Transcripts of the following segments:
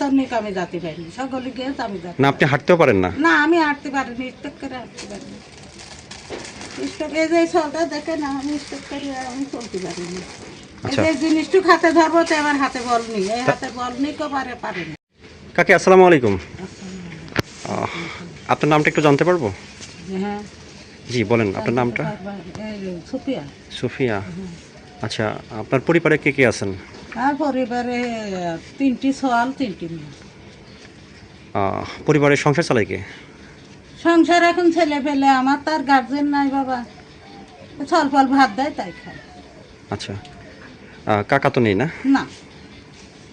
আমি যেতে পারিনি, সকলে গিয়েছে আমি না আপনি হাঁটতেও পারেন না? না আমি হাঁটতে পারিনি, স্টেপ করে হাঁটতে পারিনি। স্টেপ এই যে চলতে দেখে না, আমি স্টেপ করে আমি চলতে পারিনি। এই যে জিনিসটু হাতে ধরবো তো আমার হাতে বল নেই, এই হাতে বল নেই কেউ পারেনি। কাকি আসসালামু আলাইকুম। আপনার নামটা একটু জানতে পারবো? হ্যাঁ জি বলেন আপনার নামটা। সুফিয়া। সুফিয়া, আচ্ছা আপনার পরিবারে কে কে আছেন? আর পরিবারে 3টি ছোয়াল 3টি মেয়ে। পরিবারের সংসার চালায় কে? সংসার এখন ছেলে পেলে, আমার তার গার্জেন নাই বাবা, ছল ফল ভাত দেয় তাই খায়। আচ্ছা, কাকা তো নেই না? না,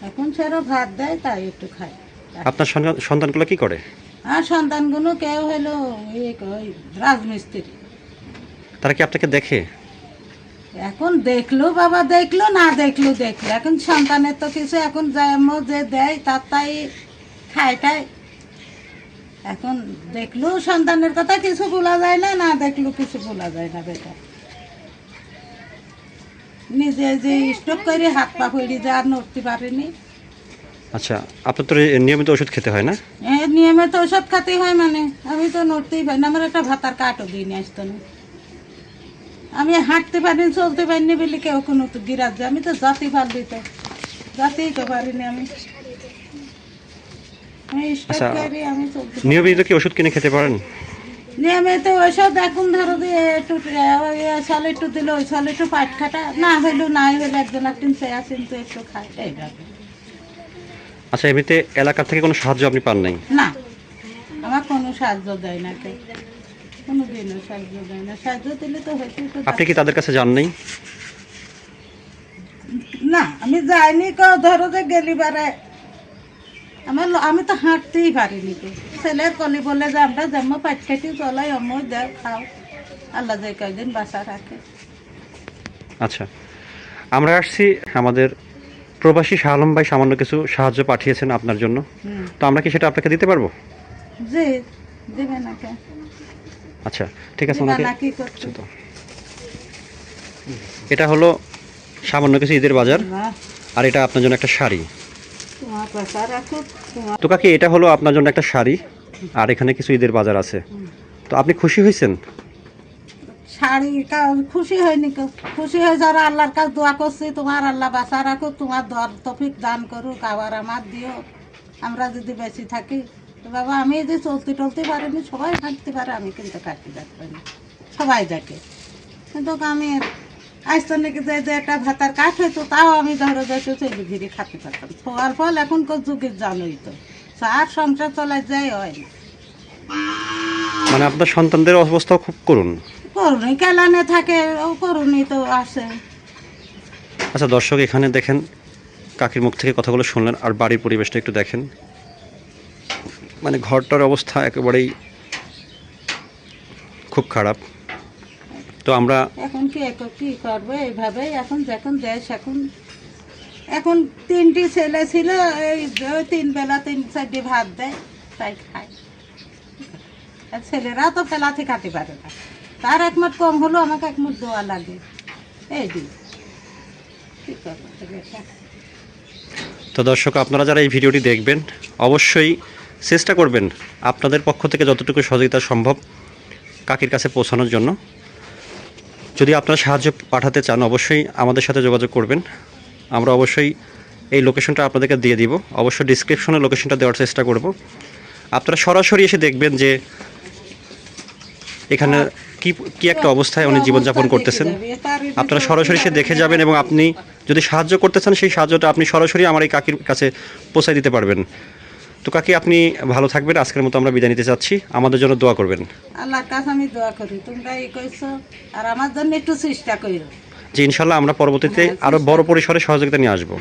এখন সেরো ভাত দেয় তাই একটু খায়। আপনার সন্তানগুলো কি করে? আর সন্তানগুলো কেউ হলো ওই রাজমিস্ত্রি। তারা কি আপনাকে দেখে? এখন দেখলো বাবা, দেখলো না দেখলো দেখলো, এখন সন্তানের তো কিছু এখন যে দেয় তার তাই খায় টায়। এখন দেখলো সন্তানের কথা কিছু বলা যায় না, না দেখলো কিছু বলা যায় না। বেটা নিজে যে স্ট্রোক করে হাত পা পড়ে যায় আর নড়তে পারেনি। আচ্ছা, আপনার তো নিয়মিত ওষুধ খেতে হয় না? নিয়মিত ওষুধ খেতে হয়, মানে আমি তো নড়তেই পারি না, আমার একটা ভাতার কাঠও দিয়ে নিয়ে আসতো না। আমি হাঁটতে পারিনি, চলতে পারিনি বলে কেউ কোনো তো গিরাজ, আমি তো জাতি পারলি তো জাতেই তো পারিনি আমি। আচ্ছা, নিয়মিত কি ওষুধ কিনে খেতে পারেন? নিয়মিত ওষুধ এখন ধরো দিয়ে একটু ওই সালে একটু দিলে ওই সালে একটু পাট খাটা, না হইলো নাই হইলো একজন একদিন সে আসেন তো একটু খায় এইভাবে। আচ্ছা, এমনিতে এলাকা থেকে কোনো সাহায্য আপনি পান নাই? না, আমার কোনো সাহায্য দেয় না, কেউ কোনো দিনও সাহায্য দেয় না। সাহায্য দিলে তো হয়তো। আপনি কি তাদের কাছে যান নাই? না আমি যাইনি, কেউ ধরো যে গেলি বারে আমি তো হাঁটতেই পারিনি। তো ছেলের কলি বলে যে আমরা যেমন পাট খাটি চলাই অমই দেও খাও, আল্লাহ যে কয়দিন বাসা রাখে। আচ্ছা, আমরা আসছি, আমাদের প্রবাসী শাহ আলম ভাই সামান্য কিছু সাহায্য পাঠিয়েছেন আপনার জন্য, তো আমরা কি সেটা আপনাকে দিতে পারবো? জি দেবে না কে? আচ্ছা ঠিক আছে, তো এটা হলো সামান্য কিছু ঈদের বাজার, আর এটা আপনার জন্য একটা শাড়ি। তো কাকি এটা হলো আপনার জন্য একটা শাড়ি, আর এখানে কিছু ঈদের বাজার আছে। তো আপনি খুশি হয়েছেন? শাড়ি খুশি হয়নি, খুশি হয়ে যারা আল্লাহর কাছে দোয়া করছি, তোমার আল্লাহ বাঁচা রাখুক, তোমার তৌফিক দান করুক, আবার আমার দিও। আমরা যদি বেঁচে থাকি তো বাবা, আমি যদি চলতে টলতে পারিনি, সবাই হাঁটতে পারে, আমি কিন্তু কাটতে পারিনি, সবাই দেখে। কিন্তু আমি আসতো নাকি যে একটা ভাতার কাঠ হইতো, তাও আমি ধরো যাইতো চলে ঘিরে খাতে পারতাম। ফল ফল এখনকার যুগের জানোই তো, আর সংসার চলাই যাই হয় না। মানে আপনার সন্তানদের অবস্থাও খুব করুণ। করুনি কেলানে থাকে, ও করুনি তো আসে। আচ্ছা দর্শক, এখানে দেখেন কাকির মুখ থেকে কথাগুলো শুনলেন, আর বাড়ির পরিবেশটা একটু দেখেন, মানে ঘরটার অবস্থা একেবারেই খুব খারাপ। তো আমরা এখন কি করবো এইভাবে, এখন যখন দেশ এখন 3টি ছেলে ছিল, এই 3 বেলা 3-4 ভাত দেয় তাই খায়। আর ছেলেরা তো ফেলাতে খাতে পারে না, তার একমত কম হলো আমাকে একমত দেওয়া লাগে, এই দিন কি করবো। তো দর্শক, আপনারা যারা এই ভিডিওটি দেখবেন অবশ্যই চেষ্টা করবেন আপনাদের পক্ষ থেকে যতটুকু সহযোগিতা সম্ভব কাকির কাছে পৌঁছানোর জন্য। যদি আপনারা সাহায্য পাঠাতে চান অবশ্যই আমাদের সাথে যোগাযোগ করবেন, আমরা অবশ্যই এই লোকেশনটা আপনাদেরকে দিয়ে দিব, অবশ্যই ডিসক্রিপশনে লোকেশনটা দেওয়ার চেষ্টা করব। আপনারা সরাসরি এসে দেখবেন যে এখানে কি একটা অবস্থায় উনি জীবনযাপন করতেছেন। আপনারা সরাসরি এসে দেখে যাবেন, এবং আপনি যদি সাহায্য করতে চান সেই সাহায্যটা আপনি সরাসরি আমার এই কাকির কাছে পৌঁছায় দিতে পারবেন। তো কাকি আপনি ভালো থাকবেন, আজকের মতো আমরা বিদায় নিতে চাচ্ছি, আমাদের জন্য দোয়া করবেন। আল্লাহর কাছে আমি দোয়া করি, তোমরা এই কইছো আর আমার জন্য একটু চেষ্টা করো। যে ইনশাল্লাহ আমরা পরবর্তীতে আরো বড় পরিসরে সহযোগিতা নিয়ে আসবো।